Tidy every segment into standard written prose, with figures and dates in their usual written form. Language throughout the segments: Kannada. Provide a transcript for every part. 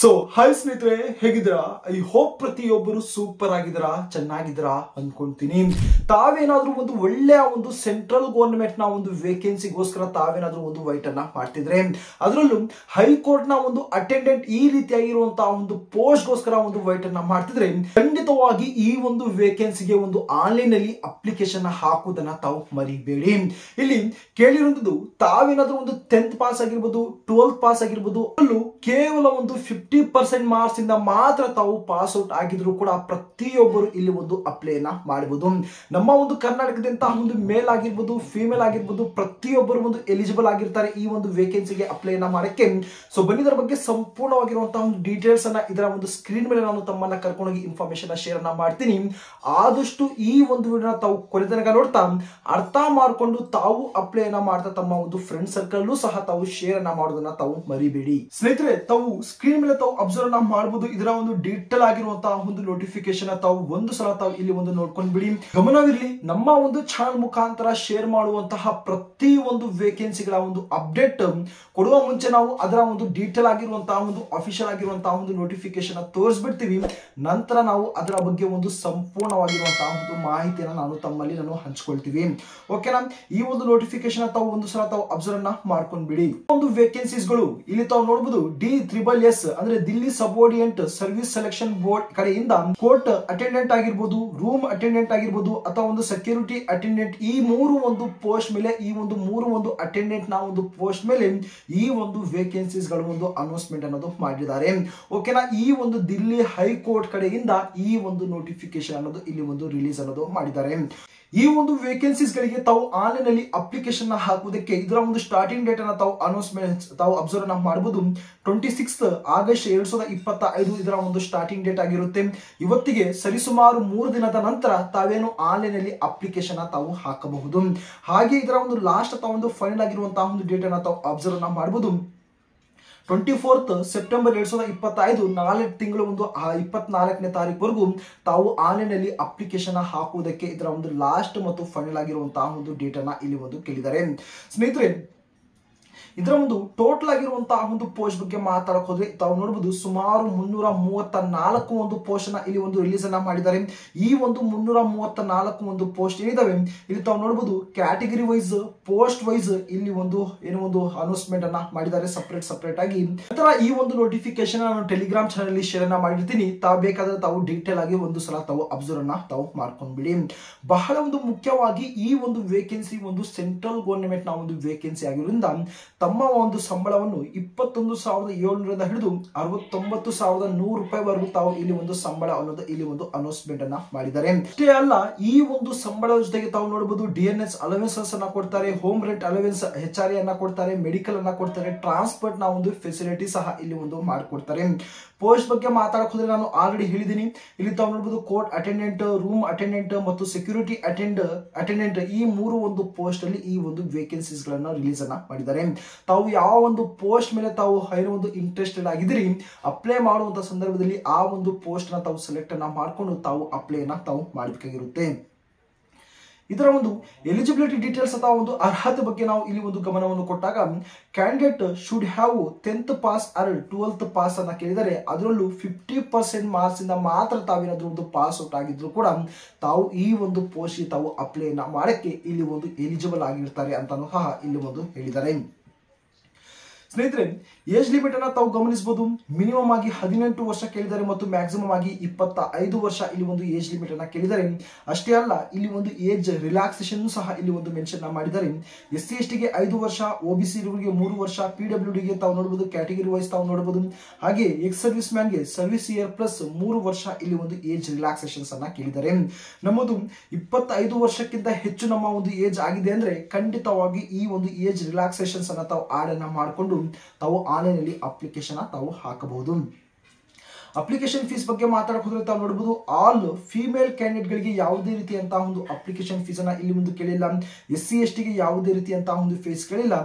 ಸೊ ಹಾಯ್ ಸ್ನೇಹಿತರೆ, ಹೇಗಿದ್ದೀರಾ? ಐ ಹೋಪ್ ಪ್ರತಿಯೊಬ್ಬರು ಸೂಪರ್ ಆಗಿದ್ದೀರಾ, ಚೆನ್ನಾಗಿದ್ದೀರಾ ಅನ್ಕೊಂತೀನಿ. ತಾವೇನಾದ್ರೂ ಒಂದು ಒಳ್ಳೆಯ ಒಂದು ಸೆಂಟ್ರಲ್ ಗವರ್ನಮೆಂಟ್ ನ ಒಂದು ವೇಕೆನ್ಸಿಗೋಸ್ಕರ ತಾವೇನಾದ್ರೂ ಒಂದು ವೈಟ್ ಅನ್ನ ಮಾಡ್ತಿದ್ರೆ, ಅದರಲ್ಲೂ ಹೈಕೋರ್ಟ್ ನ ಒಂದು ಅಟೆಂಡೆಂಟ್ ಈ ರೀತಿಯಾಗಿರುವಂತಹ ಒಂದು ಪೋಸ್ಟ್ ಗೋಸ್ಕರ ಒಂದು ವೈಟ್ ಅನ್ನ ಮಾಡ್ತಿದ್ರೆ, ಖಂಡಿತವಾಗಿ ಈ ಒಂದು ವೇಕೆನ್ಸಿಗೆ ಒಂದು ಆನ್ಲೈನ್ ಅಲ್ಲಿ ಅಪ್ಲಿಕೇಶನ್ ಹಾಕುವುದನ್ನ ತಾವು ಮರಿಬೇಡಿ. ಇಲ್ಲಿ ಕೇಳಿರುವಂತದ್ದು, ತಾವೇನಾದ್ರೂ ಒಂದು 10th ಪಾಸ್ ಆಗಿರ್ಬೋದು, 12th ಪಾಸ್ ಆಗಿರ್ಬೋದು, ಅಲ್ಲೂ ಕೇವಲ ಒಂದು 50% ಮಾರ್ಕ್ಸ್ ಇಂದ ಮಾತ್ರ ತಾವು ಪಾಸ್ ಔಟ್ ಆಗಿದ್ರು ಕೂಡ ಪ್ರತಿಯೊಬ್ಬರು ಇಲ್ಲಿ ಒಂದು ಅಪ್ಲೈನ ಮಾಡಬಹುದು. ನಮ್ಮ ಒಂದು ಕರ್ನಾಟಕದಂತ ಒಂದು ಮೇಲ್ ಆಗಿರ್ಬೋದು, ಫಿಮೇಲ್ ಆಗಿರ್ಬೋದು, ಪ್ರತಿಯೊಬ್ಬರು ಒಂದು ಎಲಿಜಿಬಲ್ ಆಗಿರ್ತಾರೆ ಈ ಒಂದು ವೇಕೆನ್ಸಿಗೆ ಅಪ್ಲೈನ ಮಾಡಕ್ಕೆ. ಸೊ ಬನ್ನಿ, ಇದರ ಬಗ್ಗೆ ಸಂಪೂರ್ಣವಾಗಿರುವಂತಹ ಒಂದು ಡೀಟೇಲ್ಸ್ ಅನ್ನ ಇದರ ಒಂದು ಸ್ಕ್ರೀನ್ ಮೇಲೆ ನಾನು ತಮ್ಮನ್ನ ಕರ್ಕೊಂಡೋಗಿ ಇನ್ಫಾರ್ಮೇಶನ್ ಶೇರ್ ಅನ್ನ ಮಾಡ್ತೀನಿ. ಆದಷ್ಟು ಈ ಒಂದು ವಿಡಿಯೋನ ತಾವು ಕೊನೆ ತನಕ ನೋಡ್ತಾ ಅರ್ಥ ಮಾಡ್ಕೊಂಡು ತಾವು ಅಪ್ಲೈನ ಮಾಡ್ತಾ ತಮ್ಮ ಒಂದು ಫ್ರೆಂಡ್ ಸರ್ಕಲ್ ಸಹ ತಾವು ಶೇರ್ ಅನ್ನ ಮಾಡೋದನ್ನ ತಾವು ಮರಿಬೇಡಿ. ಸ್ನೇಹಿತರೆ, ತಾವು ಸ್ಕ್ರೀನ್ ಮೇಲೆ ತಾವು ಅಬ್ಸರ್ವ್ ಮಾಡಬಹುದು. ಇದರ ಒಂದು ಡೀಟೇಲ್ ಆಗಿರುವಂತಹ ಒಂದು ನೋಟಿಫಿಕೇಶನ್ ತಾವು ಒಂದು ಸಲ ತಾವು ಇಲ್ಲಿ ಒಂದು ನೋಡ್ಕೊಂಡು ಬಿಡಿ. ಗಮನವಿರಲಿ, ನಮ್ಮ ಒಂದು ಚಾನಲ್ ಮುಖಾಂತರ ಶೇರ್ ಮಾಡುವಂತಹ ಪ್ರತಿ ಒಂದು ವೇಕೆನ್ಸಿಗಳ ಒಂದು ಅಪ್ಡೇಟ್ ಕೊಡುವ ಮುಂಚೆ ನಾವು ಅದರ ಒಂದು ಡೀಟೇಲ್ ಆಗಿರುವಂತಹ ಒಂದು ಅಫಿಷಿಯಲ್ ಆಗಿರುವಂತಹ ಒಂದು ನೋಟಿಫಿಕೇಶನ್ ತೋರಿಸ್ಬಿಡ್ತೀವಿ. ನಂತರ ನಾವು ಅದರ ಬಗ್ಗೆ ಒಂದು ಸಂಪೂರ್ಣವಾಗಿರುವಂತಹ ಒಂದು ಮಾಹಿತಿಯನ್ನು ನಾನು ಹಂಚ್ಕೊಳ್ತೀವಿ. ಓಕೆನಾ? ಈ ಒಂದು ನೋಟಿಫಿಕೇಶನ್ ತಾವು ಒಂದು ಸಲ ತಾವು ಅಬ್ಸರ್ವ್ ಮಾಡ್ಕೊಂಡ್ಬಿಡಿ. ಒಂದು ವೇಕೆನ್ಸೀಸ್ಗಳು ಇಲ್ಲಿ ತಾವು ನೋಡಬಹುದು. DSSS ಅಂದ್ರೆ Delhi subordinate service selection board ಕಡೆಯಿಂದ ಕೋರ್ಟ್ ಅಟೆಂಡೆಂಟ್ ಆಗಿರ್ಬೋದು, ರೂಮ್ ಅಟೆಂಡೆಂಟ್ ಆಗಿರ್ಬೋದು, ಅಥವಾ ಒಂದು ಸೆಕ್ಯೂರಿಟಿ ಅಟೆಂಡೆಂಟ್, ಈ ಮೂರು ಒಂದು ಪೋಸ್ಟ್ ಮೇಲೆ, ಈ ಒಂದು ಮೂರು ಒಂದು ಅಟೆಂಡೆಂಟ್ ನ ಒಂದು ಪೋಸ್ಟ್ ಮೇಲೆ ಈ ಒಂದು ವೇಕೆನ್ಸೀಸ್ ಗಳು ಒಂದು ಅನೌನ್ಸ್ಮೆಂಟ್ ಅನ್ನೋದು ಮಾಡಿದ್ದಾರೆ. ಓಕೆನಾ? ಈ ಒಂದು ದಿಲ್ಲಿ ಹೈಕೋರ್ಟ್ ಕಡೆಯಿಂದ ಈ ಒಂದು ನೋಟಿಫಿಕೇಶನ್ ಅನ್ನೋದು ಇಲ್ಲಿ ಒಂದು ರಿಲೀಸ್ ಅನ್ನೋದು ಮಾಡಿದ್ದಾರೆ. ಈ ಒಂದು ವೇಕೆನ್ಸೀಸ್ ಗಳಿಗೆ ತಾವು ಆನ್ಲೈನ್ ಅಲ್ಲಿ ಅಪ್ಲಿಕೇಶನ್ ಹಾಕುವುದಕ್ಕೆ ಇದರ ಒಂದು ಸ್ಟಾರ್ಟಿಂಗ್ ಡೇಟ್ ಅನ್ನ ತಾವು ಅನೌನ್ಸ್ಮೆಂಟ್ ತಾವು ಅಬ್ಸರ್ವ್ ಮಾಡಬಹುದು. 26 ಆಗಸ್ಟ್ 2025 ಇದರ ಒಂದು ಸ್ಟಾರ್ಟಿಂಗ್ ಡೇಟ್ ಆಗಿರುತ್ತೆ. ಇವತ್ತಿಗೆ ಸರಿಸುಮಾರು 3 ದಿನದ ನಂತರ ತಾವೇನು ಆನ್ಲೈನ್ ಅಲ್ಲಿ ಅಪ್ಲಿಕೇಶನ್ ತಾವು ಹಾಕಬಹುದು. ಹಾಗೆ ಇದರ ಒಂದು ಲಾಸ್ಟ್ ತಾವು ಒಂದು ಫೈನಲ್ ಆಗಿರುವಂತಹ ಒಂದು ಡೇಟ್ ಅನ್ನ ತಾವು ಅಬ್ಸರ್ವ್ ಮಾಡಬಹುದು. 24th ಸೆಪ್ಟೆಂಬರ್ 2025, 4 ತಿಂಗಳು ಒಂದು 24ನೇ ತಾರೀಕುವರೆಗೂ ತಾವು ಆನ್ಲೈನ್ ಅಲ್ಲಿ ಅಪ್ಲಿಕೇಶನ್ ಹಾಕುವುದಕ್ಕೆ ಇದರ ಒಂದು ಲಾಸ್ಟ್ ಮತ್ತು ಫೈನಲ್ ಆಗಿರುವಂತಹ ಒಂದು ಡೇಟ್ ಅನ್ನ ಇಲ್ಲಿ ಒಂದು ಕೇಳಿದ್ದಾರೆ. ಸ್ನೇಹಿತರೆ, ಇದರ ಒಂದು ಟೋಟಲ್ ಆಗಿರುವಂತಹ ಒಂದು ಪೋಸ್ಟ್ ಬಗ್ಗೆ ಮಾತಾಡಕ್ ಹೋದ್ರೆ ತಾವು ನೋಡಬಹುದು, ಸುಮಾರು 334 ಒಂದು ಪೋಸ್ಟ್ ಅನ್ನ ಇಲ್ಲಿ ಒಂದು ರಿಲೀಸ್ ಅನ್ನ ಮಾಡಿದ್ದಾರೆ. ಈ ಒಂದು 334 ಒಂದು ಪೋಸ್ಟ್ ಏನಿದಾವೆ ಇಲ್ಲಿ ತಾವು ನೋಡಬಹುದು, ಕ್ಯಾಟಗರಿ ವೈಸ್, ಪೋಸ್ಟ್ ವೈಸ್ ಇಲ್ಲಿ ಒಂದು ಒಂದು ಅನೌನ್ಸ್ಮೆಂಟ್ ಅನ್ನ ಮಾಡಿದ್ದಾರೆ ಸಪರೇಟ್ ಆಗಿ. ನಂತರ ಈ ಒಂದು ನೋಟಿಫಿಕೇಶನ್ ನಾನು ಟೆಲಿಗ್ರಾಮ್ ಚಾನಲ್ ಅಲ್ಲಿ ಶೇರ್ ಅನ್ನ ಮಾಡಿರ್ತೀನಿ. ತಾವು ಬೇಕಾದ್ರೆ ತಾವು ಡೀಟೇಲ್ ಆಗಿ ಒಂದು ಸಲ ತಾವು ಅಬ್ಸರ್ವ್ ಅನ್ನ ತಾವು ಮಾಡ್ಕೊಂಡ್ಬಿಡಿ. ಬಹಳ ಒಂದು ಮುಖ್ಯವಾಗಿ ಈ ಒಂದು ವೇಕೆನ್ಸಿ ಒಂದು ಸೆಂಟ್ರಲ್ ಗವರ್ನಮೆಂಟ್ ನ ಒಂದು ವೇಕೆನ್ಸಿ ಆಗಿರೋದ್ರಿಂದ ತಮ್ಮ ಒಂದು ಸಂಬಳವನ್ನು 21,700 ಹಿಡಿದು 69,100 ರೂಪಾಯಿವರೆಗೂ ತಾವು ಇಲ್ಲಿ ಒಂದು ಸಂಬಳ ಅನ್ನೋದು ಇಲ್ಲಿ ಒಂದು ಅನೌನ್ಸ್ಮೆಂಟ್ ಅನ್ನ ಮಾಡಿದ್ದಾರೆ. ಅಷ್ಟೇ ಅಲ್ಲ, ಈ ಒಂದು ಸಂಬಳದ ಜೊತೆಗೆ ತಾವು ನೋಡಬಹುದು DNS ಅಲವೆನ್ಸಸ್ ಅನ್ನ ಕೊಡ್ತಾರೆ, ಹೋಮ್ ರೆಂಟ್ ಅಲವೆನ್ಸ್ HRA ಅನ್ನ ಕೊಡ್ತಾರೆ, ಮೆಡಿಕಲ್ ಅನ್ನ ಕೊಡ್ತಾರೆ, ಟ್ರಾನ್ಸ್ಪೋರ್ಟ್ ನ ಒಂದು ಫೆಸಿಲಿಟಿ ಸಹ ಇಲ್ಲಿ ಒಂದು ಮಾಡಿಕೊಡ್ತಾರೆ. ಪೋಸ್ಟ್ ಬಗ್ಗೆ ಮಾತಾಡಕ್ ಹೋದ್ರೆ ನಾನು ಆಲ್ರೆಡಿ ಹೇಳಿದ್ದೀನಿ. ಇಲ್ಲಿ ತಾವು ನೋಡಬಹುದು, ಕೋರ್ಟ್ ಅಟೆಂಡೆಂಟ್, ರೂಮ್ ಅಟೆಂಡೆಂಟ್ ಮತ್ತು ಸೆಕ್ಯೂರಿಟಿ ಅಟೆಂಡೆಂಟ್ ಈ ಮೂರು ಒಂದು ಪೋಸ್ಟ್ ಅಲ್ಲಿ ಈ ಒಂದು ವೇಕೆನ್ಸೀಸ್ ಗಳನ್ನ ರಿಲೀಸ್ ಅನ್ನ ಮಾಡಿದ್ದಾರೆ. ತಾವು ಯಾವ ಒಂದು ಪೋಸ್ಟ್ ಮೇಲೆ ತಾವು ಏನೋ ಒಂದು ಇಂಟ್ರೆಸ್ಟೆಡ್ ಆಗಿದ್ದೀರಿ, ಅಪ್ಲೈ ಮಾಡುವಂತ ಸಂದರ್ಭದಲ್ಲಿ ಆ ಒಂದು ಪೋಸ್ಟ್ ನ ತಾವು ಸೆಲೆಕ್ಟ್ ಅನ್ನ ಮಾಡ್ಕೊಂಡು ತಾವು ಅಪ್ಲೈನ ತಾವು ಮಾಡಬೇಕಾಗಿರುತ್ತೆ. ಇದರ ಒಂದು ಎಲಿಜಿಬಿಲಿಟಿ ಡೀಟೇಲ್ಸ್ ಅಥವಾ ಒಂದು ಅರ್ಹತೆ ಬಗ್ಗೆ ನಾವು ಇಲ್ಲಿ ಒಂದು ಗಮನವನ್ನು ಕೊಟ್ಟಾಗ, candidate should have 10th pass or 12th pass ಅನ್ನ ಕೇಳಿದರೆ, ಅದರಲ್ಲೂ 50% ಮಾರ್ಕ್ಸ್ ಇಂದ ಮಾತ್ರ ತಾವೇನಾದ್ರೂ ಒಂದು ಪಾಸ್ ಔಟ್ ಆಗಿದ್ರು ಕೂಡ ತಾವು ಈ ಒಂದು ಪೋಸ್ಟ್ ತಾವು ಅಪ್ಲೈನ ಮಾಡಕ್ಕೆ ಇಲ್ಲಿ ಒಂದು ಎಲಿಜಿಬಲ್ ಆಗಿರ್ತಾರೆ ಅಂತಾನು ಸಹ ಇಲ್ಲಿ ಒಂದು ಹೇಳಿದ್ದಾರೆ. ಸ್ನೇಹಿತರೆ, ಏಜ್ ಲಿಮಿಟ್ ಅನ್ನ ತಾವು ಗಮನಿಸಬಹುದು. ಮಿನಿಮಮ್ ಆಗಿ 18 ವರ್ಷ ಕೇಳಿದ್ದಾರೆ ಮತ್ತು ಮ್ಯಾಕ್ಸಿಮಮ್ ಆಗಿ 25 ವರ್ಷ ಇಲ್ಲಿ ಒಂದು ಏಜ್ ಲಿಮಿಟ್ ಅನ್ನ ಕೇಳಿದ್ದಾರೆ. ಅಷ್ಟೇ ಅಲ್ಲ, ಇಲ್ಲಿ ಒಂದು ಏಜ್ ರಿಲ್ಯಾಕ್ಸೇಷನ್ ಸಹ ಇಲ್ಲಿ ಒಂದು ಮೆನ್ಷನ್ ಮಾಡಿದ್ದಾರೆ. SC ST ಗೆ 5 ವರ್ಷ, OBC ಇವರಿಗೆ 3 ವರ್ಷ, PWD ಗೆ ತಾವು ನೋಡಬಹುದು, ಕ್ಯಾಟಗರಿ ವೈಸ್ ತಾವು ನೋಡಬಹುದು. ಹಾಗೆ ಎಕ್ಸ್ ಸರ್ವಿಸ್ ಮ್ಯಾನ್ ಗೆ ಸರ್ವಿಸ್ ಇಯರ್ ಪ್ಲಸ್ 3 ವರ್ಷ ಇಲ್ಲಿ ಒಂದು ಏಜ್ ರಿಲ್ಯಾಕ್ಸೇಷನ್ಸ್ ಅನ್ನ ಕೇಳಿದ್ದಾರೆ. ನಮ್ಮದು 25 ವರ್ಷಕ್ಕಿಂತ ಹೆಚ್ಚು ನಮ್ಮ ಒಂದು ಏಜ್ ಆಗಿದೆ ಅಂದ್ರೆ ಖಂಡಿತವಾಗಿ ಈ ಒಂದು ಏಜ್ ರಿಲ್ಯಾಕ್ಸೇಷನ್ಸ್ ಅನ್ನ ತಾವು ಆಡ್ ಅನ್ನ ಮಾಡಿಕೊಂಡು ತಾವು ಆನ್ಲೈನ್ ಅಲ್ಲಿ ಅಪ್ಲಿಕೇಶನ್ ತಾವು ಹಾಕಬಹುದು. ಅಪ್ಲಿಕೇಶನ್ ಫೀಸ್ ಬಗ್ಗೆ ಮಾತಾಡಕ್ ಹೋದ್ರೆ ತಾವು ನೋಡಬಹುದು ಆಲ್ ಫಿಮೇಲ್ ಕ್ಯಾಂಡಿಡೇಟ್ ಗಳಿಗೆ ಯಾವುದೇ ರೀತಿಯಂತಹ ಒಂದು ಅಪ್ಲಿಕೇಶನ್ ಫೀಸ್ ಅನ್ನ ಇಲ್ಲಿ ಒಂದು ಕೇಳಿಲ್ಲ. SC ST ಗೆ ಯಾವುದೇ ರೀತಿಯಂತಹ ಒಂದು ಫೀಸ್ ಕೇಳಿಲ್ಲ.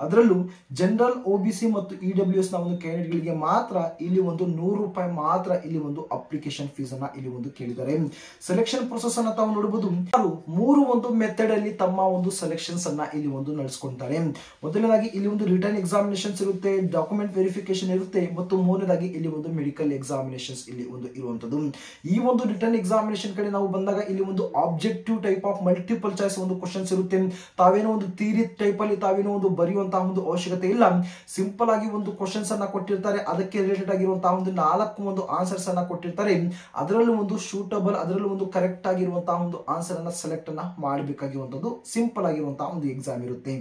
ಅದರಲ್ಲೂ ಜನರಲ್ OBC ಮತ್ತು EWS ನ ಒಂದು ಕ್ಯಾಂಡಿಡೇಟ್ ಗಳಿಗೆ ಮಾತ್ರ ಇಲ್ಲಿ ಒಂದು ₹100 ಮಾತ್ರ ಇಲ್ಲಿ ಒಂದು ಅಪ್ಲಿಕೇಶನ್ ಫೀಸ್ ಅನ್ನ ಇಲ್ಲಿ ಒಂದು ಕೇಳಿದ್ದಾರೆ. ಸೆಲೆಕ್ಷನ್ ಪ್ರೊಸೆಸ್ ಅನ್ನ ತಾವು ನೋಡಬಹುದು. ಮೂರು ಒಂದು ಮೆಥಡ್ ಅಲ್ಲಿ ತಮ್ಮ ಒಂದು ಸೆಲೆಕ್ಷನ್ಸ್ ಅನ್ನ ಇಲ್ಲಿ ಒಂದು ನಡೆಸ್ಕೊಂತಾರೆ. ಮೊದಲನೇದಾಗಿ ಇಲ್ಲಿ ಒಂದು ರಿಟರ್ನ್ ಎಕ್ಸಾಮಿನೇಷನ್ಸ್ ಇರುತ್ತೆ, ಡಾಕ್ಯುಮೆಂಟ್ ವೆರಿಫಿಕೇಶನ್ ಇರುತ್ತೆ ಮತ್ತು ಮೂರನೇದಾಗಿ ಇಲ್ಲಿ ಒಂದು ಮೆಡಿಕಲ್ ಎಕ್ಸಾಮಿನೇಷನ್ಸ್ ಇಲ್ಲಿ ಒಂದು ಇರುವಂತದ್ದು. ಈ ಒಂದು ರಿಟರ್ನ್ ಎಕ್ಸಾಮಿನೇಷನ್ ಕಡೆ ನಾವು ಬಂದಾಗ ಇಲ್ಲಿ ಒಂದು objective type of multiple choice ಒಂದು ಕ್ವಶನ್ಸ್ ಇರುತ್ತೆ. ತಾವೇನೋ ಒಂದು ಥಿಯರಿ ಟೈಪ್ ಅಲ್ಲಿ ತಾವೇನೋ ಒಂದು ಬರೆಯುವಂತಹ ಒಂದು ಅವಶ್ಯಕತೆ ಇಲ್ಲ. ಸಿಂಪಲ್ ಆಗಿ ಒಂದು ಕ್ವಶನ್ಸ್ ಅನ್ನ ಕೊಟ್ಟಿರ್ತಾರೆ, ಅದಕ್ಕೆ ರಿಲೇಟೆಡ್ ಆಗಿರುವಂತಹ ಒಂದು 4 ಒಂದು ಆನ್ಸರ್ಸ್ ಅನ್ನ ಕೊಟ್ಟಿರ್ತಾರೆ. ಅದರಲ್ಲೂ ಒಂದು ಸೂಟಬಲ್, ಅದರಲ್ಲೂ ಒಂದು ಕರೆಕ್ಟ್ ಆಗಿರುವಂತಹ ಒಂದು ಆನ್ಸರ್ ಅನ್ನ ಸೆಲೆಕ್ಟ್ ಅನ್ನ ಮಾಡಬೇಕಾಗಿರುವಂತದ್ದು ಸಿಂಪಲ್ ಆಗಿರುವಂತಹ ಒಂದು ಎಕ್ಸಾಮ್ ಇರುತ್ತೆ.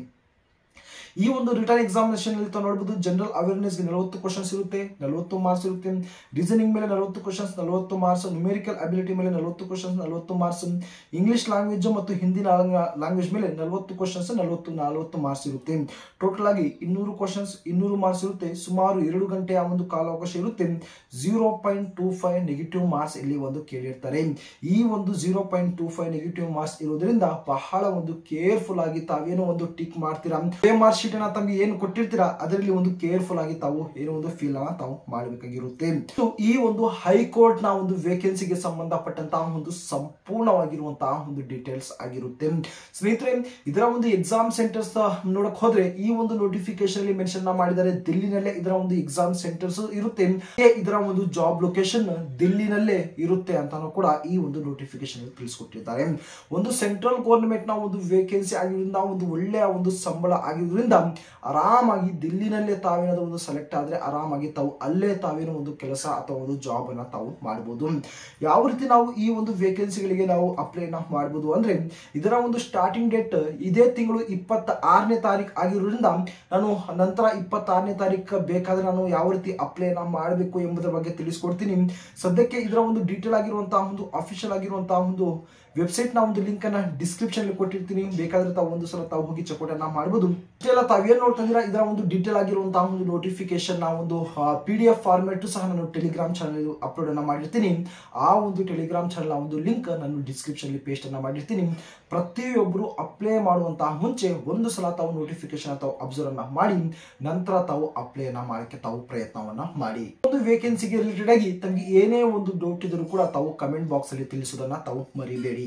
ಈ ಒಂದು ರಿಟರ್ನ್ ಎಕ್ಸಾಮಿನೇಷನ್ ಅಲ್ಲಿ ನೋಡಬಹುದು ಜನರಲ್ ಅವೇರ್ನೆಸ್ ಗೆ 40 ಕ್ವಶನ್ಸ್ ಇರುತ್ತೆ, 40 ಮಾರ್ಕ್ಸ್ ಇರುತ್ತೆ. ರೀಸನಿಂಗ್ ಮೇಲೆ 40 ಕ್ವಶನ್ಸ್, 40 ಮಾರ್ಕ್ಸ್. ನ್ಯೂಮೆರಿಕಲ್ ಅಬಿಲಿಟಿ ಮೇಲೆ 40 ಕ್ವಶನ್ಸ್, 40 ಮಾರ್ಕ್ಸ್. ಇಂಗ್ಲಿಷ್ ಲ್ಯಾಂಗ್ವೇಜ್ ಮತ್ತು ಹಿಂದಿ ಲ್ಯಾಂಗ್ವೇಜ್ ಮೇಲೆ 40 ಕ್ವಶನ್ಸ್, 40 ಮಾರ್ಕ್ಸ್ ಇರುತ್ತೆ. ಟೋಟಲ್ ಆಗಿ 200 ಕ್ವಶನ್ಸ್, 200 ಮಾರ್ಕ್ಸ್ ಇರುತ್ತೆ. ಸುಮಾರು 2 ಗಂಟೆಯ ಒಂದು ಕಾಲಾವಕಾಶ ಇರುತ್ತೆ. 0.25 ನೆಗೆಟಿವ್ ಮಾರ್ಕ್ಸ್ ಇಲ್ಲಿ ಒಂದು ಕೇಳಿರ್ತಾರೆ. ಈ ಒಂದು 0.25 ನೆಗೆಟಿವ್ ಮಾರ್ಕ್ಸ್ ಇರೋದ್ರಿಂದ ಬಹಳ ಒಂದು ಕೇರ್ಫುಲ್ ಆಗಿ ತಾವೇನೋ ಒಂದು ಟಿಕ್ ಮಾಡ್ತೀರಾ. ಮಾರ್ಕ್ಸ್ ಶೀಟ್ ಅನ್ನ ತಮಗೆ ಏನು ಕೊಟ್ಟಿರ್ತೀರಾ ಅದರಲ್ಲಿ ಒಂದು ಕೇರ್ಫುಲ್ ಆಗಿ ತಾವು ಏನೋ ಒಂದು ಫೀಲ್ ಅನ್ನ ತಾವು ಮಾಡಬೇಕಾಗಿರುತ್ತೆ. ಈ ಒಂದು ಹೈಕೋರ್ಟ್ ನ ಒಂದು ವೇಕೆನ್ಸಿಗೆ ಸಂಬಂಧಪಟ್ಟಂತಹ ಒಂದು ಸಂಪೂರ್ಣವಾಗಿರುವಂತಹ ಒಂದು ಡೀಟೇಲ್ಸ್ ಆಗಿರುತ್ತೆ. ಸ್ನೇಹಿತರೆ, ಇದರ ಒಂದು ಎಕ್ಸಾಮ್ ಸೆಂಟರ್ಸ್ ನೋಡಕ್ ಹೋದ್ರೆ ಈ ಒಂದು ನೋಟಿಫಿಕೇಶನ್ ಅಲ್ಲಿ ಮೆನ್ಷನ್ ಮಾಡಿದ್ದಾರೆ, ದಿಲ್ಲಿನಲ್ಲೇ ಇದರ ಒಂದು ಎಕ್ಸಾಮ್ ಸೆಂಟರ್ಸ್ ಇರುತ್ತೆ. ಇದರ ಒಂದು ಜಾಬ್ ಲೊಕೇಶನ್ ದಿಲ್ಲಿನಲ್ಲೇ ಇರುತ್ತೆ ಅಂತಾನು ಕೂಡ ಈ ಒಂದು ನೋಟಿಫಿಕೇಶನ್ ತಿಳಿಸಿಕೊಟ್ಟಿದ್ದಾರೆ. ಒಂದು ಸೆಂಟ್ರಲ್ ಗವರ್ನಮೆಂಟ್ ನ ಒಂದು ವೇಕೆನ್ಸಿ ಆಗಿರೋದ್ರಿಂದ ಒಂದು ಒಳ್ಳೆಯ ಒಂದು ಸಂಬಳ ಆಗಿರೋದ್ರಿಂದ ಆರಾಮಾಗಿ ದಿಲ್ಲಿನಲ್ಲೇ ತಾವೇನಾದ್ರೂ ಒಂದು ಸೆಲೆಕ್ಟ್ ಆದ್ರೆ ಆರಾಮಾಗಿ ತಾವು ಅಲ್ಲೇ ತಾವೇನೋ ಒಂದು ಕೆಲಸ ಅಥವಾ ಒಂದು ಜಾಬ್ ಅನ್ನ ತಾವು ಮಾಡಬಹುದು. ಯಾವ ರೀತಿ ನಾವು ಈ ಒಂದು ವೇಕೆನ್ಸಿಗಳಿಗೆ ನಾವು ಅಪ್ಲೈ ಮಾಡಬಹುದು ಅಂದ್ರೆ ಇದರ ಒಂದು ಸ್ಟಾರ್ಟಿಂಗ್ ಡೇಟ್ ಇದೇ ತಿಂಗಳು 26ನೇ ತಾರೀಕು ಆಗಿರೋದ್ರಿಂದ ನಾನು ನಂತರ 26ನೇ ತಾರೀಕು ಬೇಕಾದ್ರೆ ನಾನು ಯಾವ ರೀತಿ ಅಪ್ಲೈ ಮಾಡಬೇಕು ಎಂಬುದರ ಬಗ್ಗೆ ತಿಳಿಸ್ಕೊಡ್ತೀನಿ. ಸದ್ಯಕ್ಕೆ ಇದರ ಒಂದು ಡೀಟೇಲ್ ಆಗಿರುವಂತಹ ಒಂದು ಅಫಿಷಿಯಲ್ ಆಗಿರುವಂತಹ ಒಂದು ವೆಬ್ಸೈಟ್ ನ ಒಂದು ಲಿಂಕ್ ಅನ್ನ ಡಿಸ್ಕ್ರಿಪ್ಷನ್ ಅಲ್ಲಿ ಕೊಟ್ಟಿರ್ತೀನಿ. ಬೇಕಾದ್ರೆ ತಾವು ಒಂದು ಸಲ ತಾವು ಹೋಗಿ ಚೆಕ್ಔಟ್ ಅನ್ನ ಮಾಡಬಹುದು. ತಾವೇನ್ ನೋಡ್ತಾ ಇದೀರಾ ಇದರ ಒಂದು ಡೀಟೇಲ್ ಆಗಿರುವಂತಹ ಒಂದು ನೋಟಿಫಿಕೇಶನ್ ನ ಒಂದು PDF ಫಾರ್ಮೆಟ್ ಸಹ ನಾನು ಟೆಲಿಗ್ರಾಮ್ ಚಾನಲ್ ಅಪ್ಲೋಡ್ ಅನ್ನ ಮಾಡಿರ್ತೀನಿ. ಆ ಒಂದು ಟೆಲಿಗ್ರಾಮ್ ಚಾನಲ್ ಒಂದು ಲಿಂಕ್ ನಾನು ಡಿಸ್ಕ್ರಿಪ್ಷನ್ ಅಲ್ಲಿ ಪೇಸ್ಟ್ ಅನ್ನ ಮಾಡಿರ್ತೀನಿ. ಪ್ರತಿಯೊಬ್ಬರು ಅಪ್ಲೈ ಮಾಡುವಂತಹ ಮುಂಚೆ ಒಂದು ಸಲ ತಾವು ನೋಟಿಫಿಕೇಶನ್ ತಾವು ಅಬ್ಸರ್ವ್ ಅನ್ನ ಮಾಡಿ ನಂತರ ತಾವು ಅಪ್ಲೈ ಅನ್ನ ಮಾಡಕ್ಕೆ ತಾವು ಪ್ರಯತ್ನವನ್ನ ಮಾಡಿ. ಒಂದು ವೇಕೆನ್ಸಿಗೆ ರಿಲೇಟೆಡ್ ಆಗಿ ತಮಗೆ ಏನೇ ಒಂದು ಡೌಟ್ ಇದ್ರೂ ಕೂಡ ತಾವು ಕಮೆಂಟ್ ಬಾಕ್ಸ್ ಅಲ್ಲಿ ತಿಳಿಸೋದನ್ನ ತಾವು ಮರಿಬೇಡಿ.